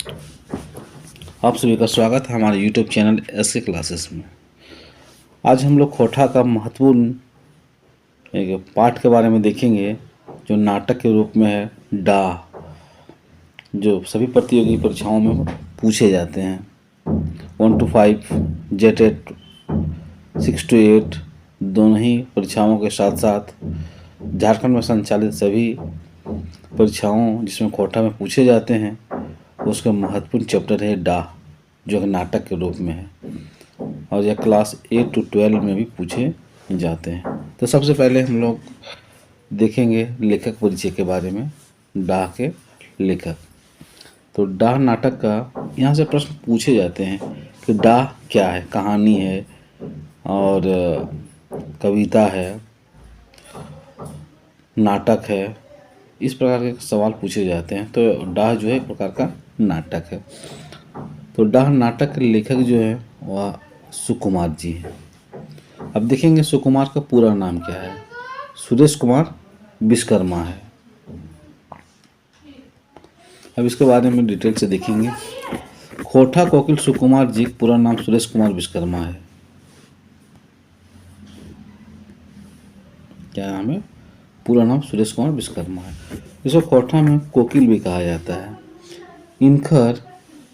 आप सभी का स्वागत है हमारे YouTube चैनल SK क्लासेस में। आज हम लोग खोटा का महत्वपूर्ण एक पाठ के बारे में देखेंगे जो नाटक के रूप में है डाह, जो सभी प्रतियोगी परीक्षाओं में पूछे जाते हैं। 1 to 5, JTET 6 to 8 दोनों ही परीक्षाओं के साथ साथ झारखंड में संचालित सभी परीक्षाओं जिसमें खोटा में पूछे जाते हैं उसका महत्वपूर्ण चैप्टर है डाह, जो कि नाटक के रूप में है और यह क्लास 8 to 12 में भी पूछे जाते हैं। तो सबसे पहले हम लोग देखेंगे लेखक परिचय के बारे में। डाह के लेखक, तो डाह नाटक का यहाँ से प्रश्न पूछे जाते हैं कि डाह क्या है, कहानी है और कविता है, नाटक है, इस प्रकार के सवाल पूछे जाते हैं। तो डाह जो है एक प्रकार का नाटक है। तो डाह नाटक के लेखक जो है वह सुकुमार जी हैं। अब देखेंगे सुकुमार का पूरा नाम क्या है। सुरेश कुमार विश्वकर्मा है। अब इसके बारे में डिटेल से देखेंगे। खोटा कोकिल सुकुमार जी का पूरा नाम सुरेश कुमार विश्वकर्मा है। क्या नाम है? पूरा नाम सुरेश कुमार विश्वकर्मा है। इसको खोटा में कोकिल भी कहा जाता है। इनका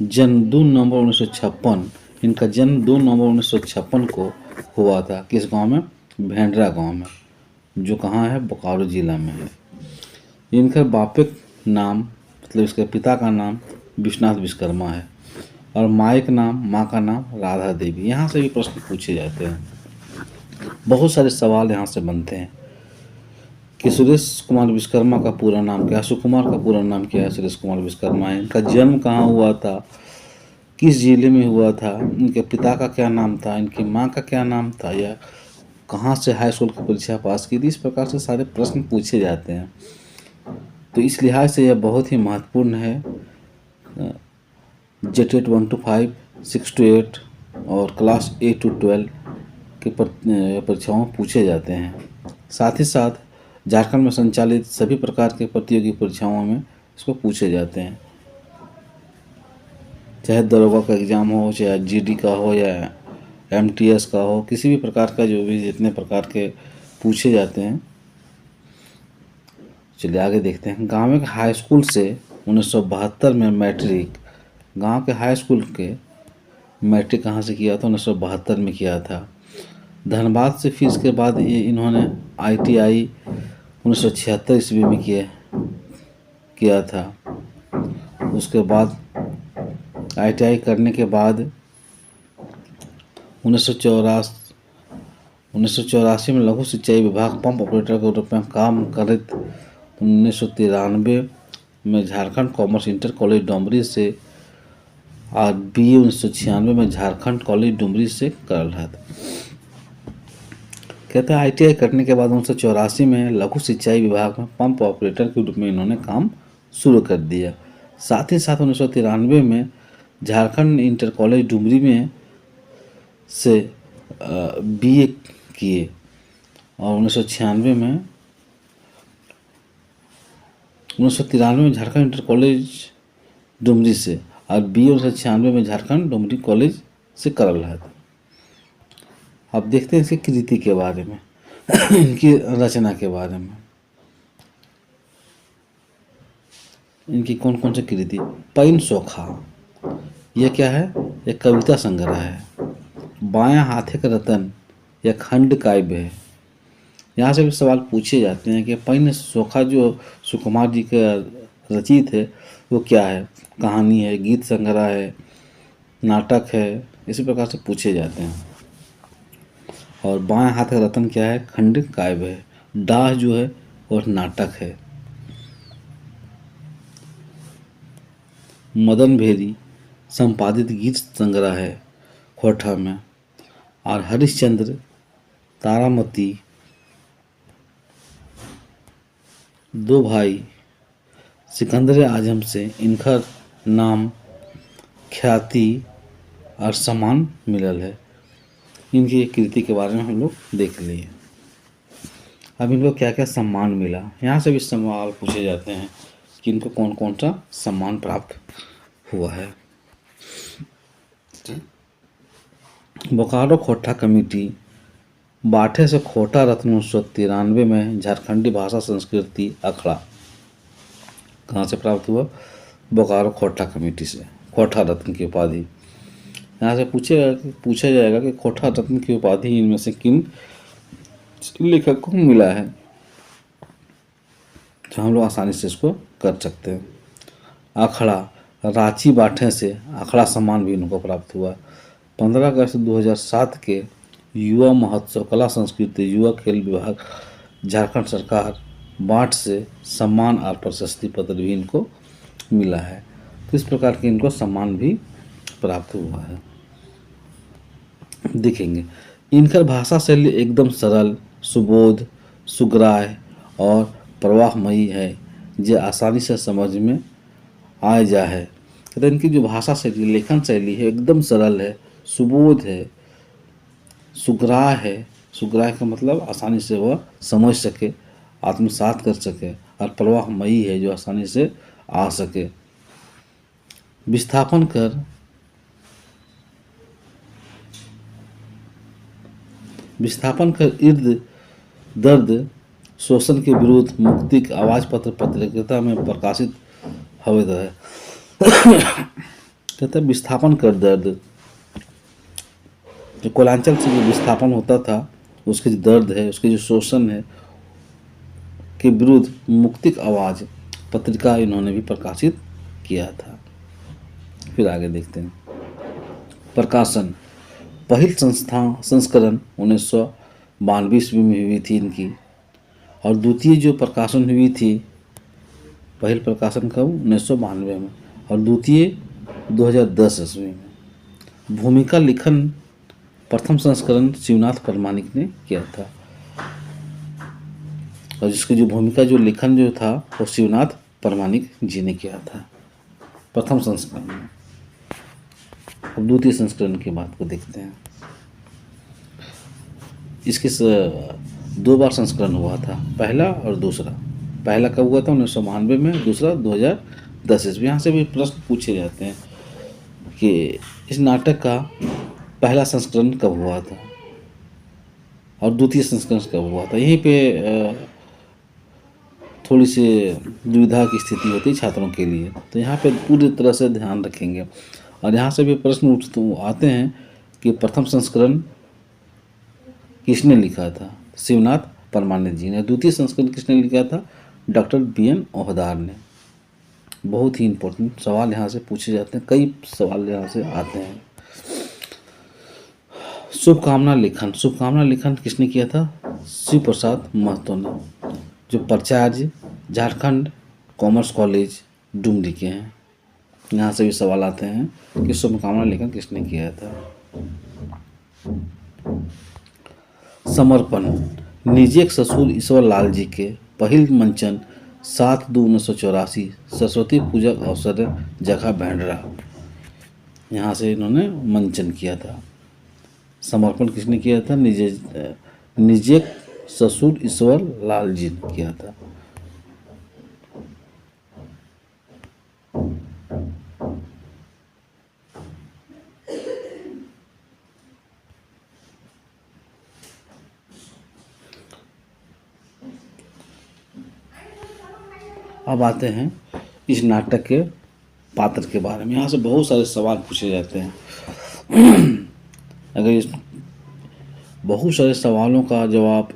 जन्म 2 नवंबर 1956, इनका जन्म 2 नवंबर 1956 को हुआ था। किस गांव में? भेंडरा गांव में, जो कहाँ है? बोकारो जिला में है। इनका बापिक नाम मतलब इसके पिता का नाम विश्वनाथ विश्वकर्मा है और माँ का नाम राधा देवी। यहाँ से भी प्रश्न पूछे जाते हैं। बहुत सारे सवाल यहाँ से बनते हैं कि सुरेश कुमार विश्वकर्मा का पूरा नाम क्या है, सुकुमार का पूरा नाम क्या है। सुरेश कुमार विश्वकर्मा है। इनका जन्म कहाँ हुआ था, किस जिले में हुआ था, इनके पिता का क्या नाम था, इनकी माँ का क्या नाम था, या कहाँ से हाई स्कूल की परीक्षा पास की थी। इस प्रकार से सारे प्रश्न पूछे जाते हैं। तो इस लिहाज से यह बहुत ही महत्वपूर्ण है। JTET 1 to 5, 6 to 8 और क्लास 8 to 12 के परीक्षाओं पूछे जाते हैं। साथ ही साथ झारखंड में संचालित सभी प्रकार के प्रतियोगी परीक्षाओं में इसको पूछे जाते हैं, चाहे दरोगा का एग्ज़ाम हो, चाहे GD का हो या MTS का हो, किसी भी प्रकार का जो भी जितने प्रकार के पूछे जाते हैं। चलिए आगे देखते हैं। गांव के हाई स्कूल से 1972 में मैट्रिक, गांव के हाई स्कूल के मैट्रिक कहाँ से किया था? 1972 में किया था। धनबाद से फिर इसके बाद इन्होंने ITI 1976 ईस्वी में किया था। उसके बाद ITI करने के बाद 1984 में लघु सिंचाई विभाग पंप ऑपरेटर के रूप में काम कर 1993 में Jharkhand commerce inter college Dumri से और BA 1996 में झारखंड कॉलेज डुमरी से कर रहा था। कहता है ITI करने के बाद 1984 में लघु सिंचाई विभाग में पंप ऑपरेटर के रूप में इन्होंने काम शुरू कर दिया। साथ ही साथ 1993 में झारखंड इंटर कॉलेज डुमरी में से BA किए और 1993 में झारखंड इंटर कॉलेज डुमरी से और BA 1996 में झारखंड डुमरी कॉलेज से कर रहा था। अब देखते हैं इसकी कृति के बारे में इनकी रचना के बारे में। इनकी कौन कौन सी कृति? पैन सोखा, यह क्या है? एक कविता संग्रह है। बायां हाथे का रतन, यह खंड काव्य है। यहाँ से भी सवाल पूछे जाते हैं कि पैन सोखा जो सुकुमार जी का रचित है वो क्या है? कहानी है, गीत संग्रह है, नाटक है, इसी प्रकार से पूछे जाते हैं। और बाएं हाथ का रतन क्या है? खंड काव्य है। डाह जो है और नाटक है। मदन भेरी संपादित गीत संग्रह है खोटा में। और हरिश्चंद्र, तारामती, दो भाई, सिकंदर आजम से इनका नाम, ख्याति और सम्मान मिलल है। इनकी कृति के बारे में हम लोग देख लिए। अब इनको क्या क्या सम्मान मिला, यहाँ से भी सवाल पूछे जाते हैं कि इनको कौन कौन सा सम्मान प्राप्त हुआ है। बोकारो खोटा कमेटी बाठे से खोटा रत्न 1993 में झारखंडी भाषा संस्कृति अखड़ा कहाँ से प्राप्त हुआ? बोकारो खोटा कमेटी से। खोटा रत्न की उपाधि यहाँ से पूछा जाएगा कि खोटा रत्न की उपाधि इनमें से किन लेखक को मिला है, तो हम लोग आसानी से इसको कर सकते हैं। अखड़ा रांची बाठे से अखड़ा सम्मान भी इनको प्राप्त हुआ। 15 अगस्त 2007 के युवा महोत्सव कला संस्कृति युवा खेल विभाग झारखंड सरकार बांट से सम्मान और प्रशस्ति पत्र भी इनको मिला है। तो इस प्रकार के इनको सम्मान भी प्राप्त हुआ है। देखेंगे इनका भाषा शैली एकदम सरल, सुबोध, सुग्राह्य और प्रवाहमयी है, जो आसानी से समझ में आ जा है। कहते इनकी जो भाषा शैली लेखन शैली है एकदम सरल है, सुबोध है, सुग्राह्य है। सुग्राह्य का मतलब आसानी से वह समझ सके, आत्मसात कर सके, और प्रवाहमयी है जो आसानी से आ सके। विस्थापन कर इर्द दर्द शोषण के विरुद्ध मुक्ति के आवाज पत्र पत्रिका में प्रकाशित हुए है। कहते हैं विस्थापन कर दर्द, जो कोलांचल से जो विस्थापन होता था उसके जो दर्द है, उसके जो शोषण है के विरुद्ध मुक्तिक आवाज पत्रिका इन्होंने भी प्रकाशित किया था। फिर आगे देखते हैं। प्रकाशन पहल संस्करण 1992 ईस्वी में हुई थी इनकी, और द्वितीय जो प्रकाशन हुई थी, पहल प्रकाशन कब 1992 में और द्वितीय 2010 ईस्वी में। भूमिका लिखन प्रथम संस्करण शिवनाथ परमाणिक ने किया था, और जिसकी जो भूमिका जो लेखन जो था वो शिवनाथ परमाणिक जी ने किया था प्रथम संस्करण में। अब द्वितीय संस्करण की बात को देखते हैं। इसके 2 बार संस्करण हुआ था, पहला और दूसरा। पहला कब हुआ था 1992 में, दूसरा 2010 ईस्वी। यहाँ से भी प्रश्न पूछे जाते हैं कि इस नाटक का पहला संस्करण कब हुआ था और द्वितीय संस्करण कब हुआ था। यहीं पे थोड़ी सी दुविधा की स्थिति होती है छात्रों के लिए, तो यहाँ पे पूरी तरह से ध्यान रखेंगे। और यहाँ से भी प्रश्न आते हैं कि प्रथम संस्करण किसने लिखा था? शिवनाथ परमाणिक जी ने। द्वितीय संस्करण किसने लिखा था? डॉक्टर BN ओहदार ने। बहुत ही इम्पोर्टेंट सवाल यहाँ से पूछे जाते हैं, कई सवाल यहाँ से आते हैं। शुभकामना लेखन किसने किया था? शिव प्रसाद महतो ने, जो प्राचार्य झारखंड कॉमर्स कॉलेज डुमरी के हैं। यहाँ से भी सवाल आते हैं कि शुभकामना लेखन किसने किया था। समर्पण निजी ससुर ईश्वर लाल जी के पहिल मंचन 7/2/1984 सरस्वती पूजा अवसर जगह भेंडरा, यहाँ से इन्होंने मंचन किया था। समर्पण किसने किया था? निजी ससुर ईश्वर लाल जी ने किया था। अब आते हैं इस नाटक के पात्र के बारे में। यहाँ से बहुत सारे सवाल पूछे जाते हैं। अगर इस बहुत सारे सवालों का जवाब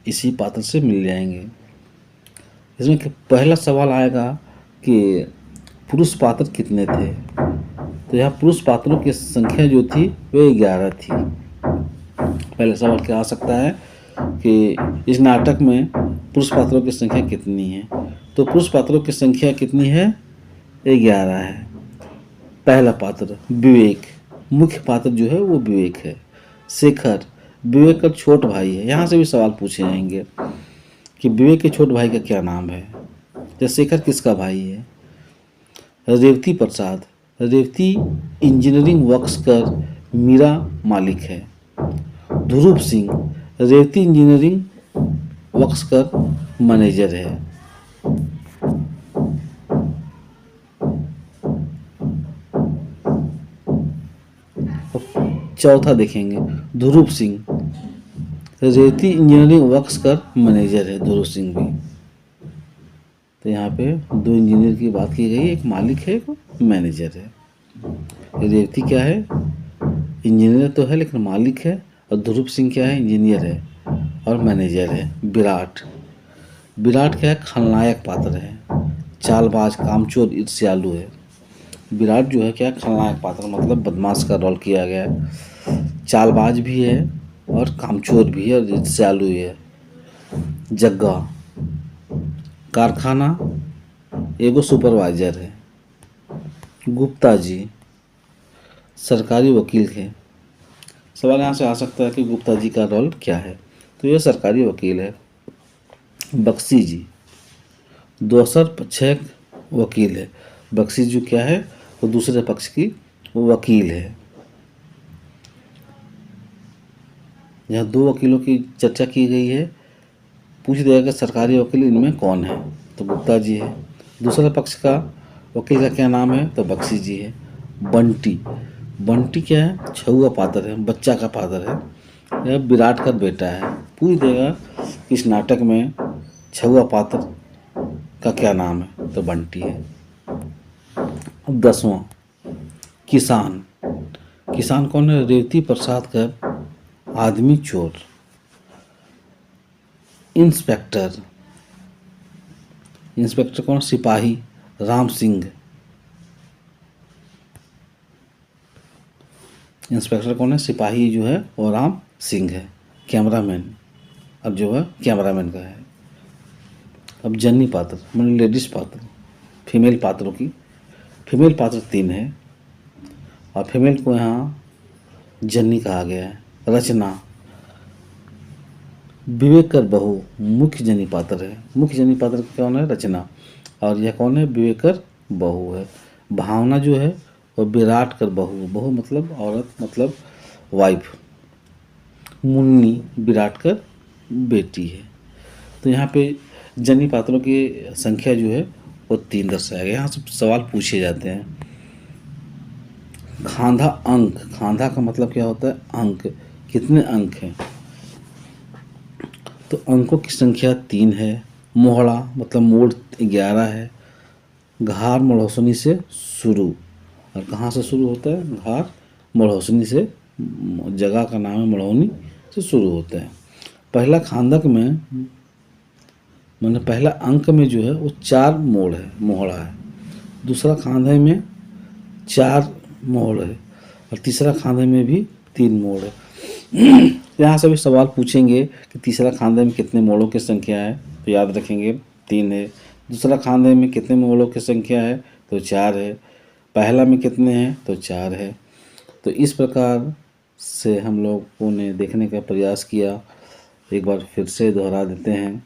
इसी पात्र से मिल जाएंगे। इसमें पहला सवाल आएगा कि पुरुष पात्र कितने थे, तो यहाँ पुरुष पात्रों की संख्या जो थी वे 11 थी। पहला सवाल क्या आ सकता है कि इस नाटक में पुरुष पात्रों की संख्या कितनी है, तो पुरुष पात्रों की संख्या कितनी है? 11 है। पहला पात्र विवेक, मुख्य पात्र जो है वो विवेक है। शेखर विवेक का छोट भाई है। यहाँ से भी सवाल पूछे जाएंगे कि विवेक के छोट भाई का क्या नाम है, तो शेखर किसका भाई है? रेवती प्रसाद, रेवती इंजीनियरिंग वर्क्स कर मीरा मालिक है। ध्रुव सिंह रेवती इंजीनियरिंग वर्क्स कर मैनेजर है। चौथा देखेंगे ध्रुव सिंह, रेवती इंजीनियरिंग वर्क्स का मैनेजर है ध्रुव सिंह भी। तो यहाँ पे दो इंजीनियर की बात की गई, एक मालिक है एक मैनेजर है। रेवती क्या है, इंजीनियर तो है लेकिन मालिक है, और ध्रुव सिंह क्या है, इंजीनियर है और मैनेजर है। विराट, विराट क्या है, खलनायक पात्र है, चालबाज, कामचोर, ईर्ष्यालु है। विराट जो है क्या, खलनायक पात्र मतलब बदमाश का रोल किया गया है, चालबाज भी है और कामचोर भी है और ईर्ष्यालु है। जग्गा, कारखाना एगो सुपरवाइजर है। गुप्ता जी, सरकारी वकील है। सवाल यहाँ से आ सकता है कि गुप्ता जी का रोल क्या है, तो ये सरकारी वकील है। बख्शी जी, दोसर पक्षक वकील है। बख्शी जी क्या है, वो दूसरे पक्ष की वकील है। यहाँ दो वकीलों की चर्चा की गई है, पूछ दिया कि सरकारी वकील इनमें कौन है, तो गुप्ता जी है। दूसरे पक्ष का वकील का क्या नाम है, तो बख्शी जी है। बंटी, बंटी क्या है, छुआ पात्र है, बच्चा का पात्र है, यह विराट का बेटा है। पूछ देगा इस नाटक में छुआ पात्र का क्या नाम है, तो बंटी है। अब 10वां किसान, किसान कौन है, रेवती प्रसाद का आदमी चोर। इंस्पेक्टर, इंस्पेक्टर कौन, सिपाही राम सिंह। इंस्पेक्टर कौन है, सिपाही जो है वो राम सिंह है। कैमरामैन, अब जो है कैमरामैन का है। अब जन्नी पात्र मतलब लेडीज पात्र, फीमेल पात्रों की, फीमेल पात्र 3 है और फीमेल को यहाँ जन्नी कहा गया है। रचना, विवेक कर बहू मुख्य जनी पात्र है। मुख्य जनी पात्र कौन है, रचना, और यह कौन है, विवेक कर बहू है। भावना जो है वो विराट कर बहू, बहू मतलब औरत मतलब वाइफ। मुन्नी विराट कर बेटी है। तो यहाँ पे जनी पात्रों की संख्या जो है वो 3 दर्शाया गया। यहाँ से सवाल पूछे जाते हैं। खांधा अंक, खांधा का मतलब क्या होता है, अंक, कितने अंक हैं, तो अंकों की संख्या 3 है। मोहड़ा मतलब मोड़ 11 है। घार मढ़ौसनी से शुरू, और कहाँ से शुरू होता है, घार मढ़ौसनी से, जगह का नाम है मढ़ौनी से शुरू होता है। पहला खांदक में मैंने पहला अंक में जो है वो 4 मोड़ है, मोहड़ा है। दूसरा खांधे में 4 मोड़ है और तीसरा खांधे में भी 3 मोड़ है। यहाँ से भी सवाल पूछेंगे कि तीसरा खांधे में कितने मोड़ों की संख्या है, तो याद रखेंगे 3 है। दूसरा खांधे में कितने मोड़ों की संख्या है, तो 4 है। पहला में कितने हैं, तो 4 है। तो इस प्रकार से हम लोगों ने देखने का प्रयास किया। एक बार फिर से दोहरा देते हैं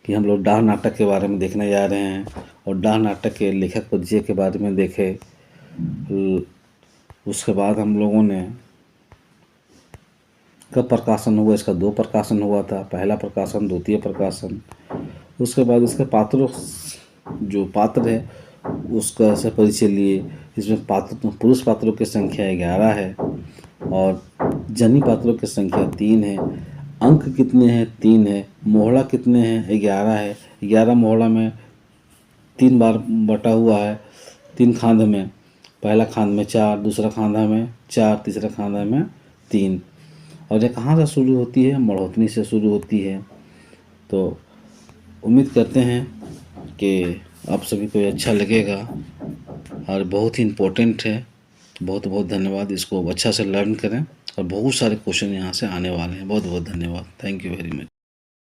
कि हम लोग डाह नाटक के बारे में देखने जा रहे हैं और डाह नाटक के लेखक परिचय के बारे में देखे। उसके बाद हम लोगों ने कब प्रकाशन हुआ, इसका 2 प्रकाशन हुआ था, पहला प्रकाशन, द्वितीय प्रकाशन। उसके बाद इसके पात्रों, जो पात्र है उसका से परिचय लिए। इसमें पात्र, पुरुष पात्रों की संख्या 11 है और जनी पात्रों की संख्या 3 है। अंक कितने हैं, 3 है। मोहड़ा कितने हैं, 11 है। 11 मोहड़ा में 3 बार बटा हुआ है, 3 खांध में। पहला खांध में 4, दूसरा खांधा में 4, तीसरा खांधा में 3। और ये कहाँ से शुरू होती है, मढ़ौतनी से शुरू होती है। तो उम्मीद करते हैं कि आप सभी को अच्छा लगेगा और बहुत ही इम्पोर्टेंट है। बहुत बहुत धन्यवाद। इसको अच्छा से लर्न करें और बहुत सारे क्वेश्चन यहाँ से आने वाले हैं। बहुत बहुत धन्यवाद। Thank you very much.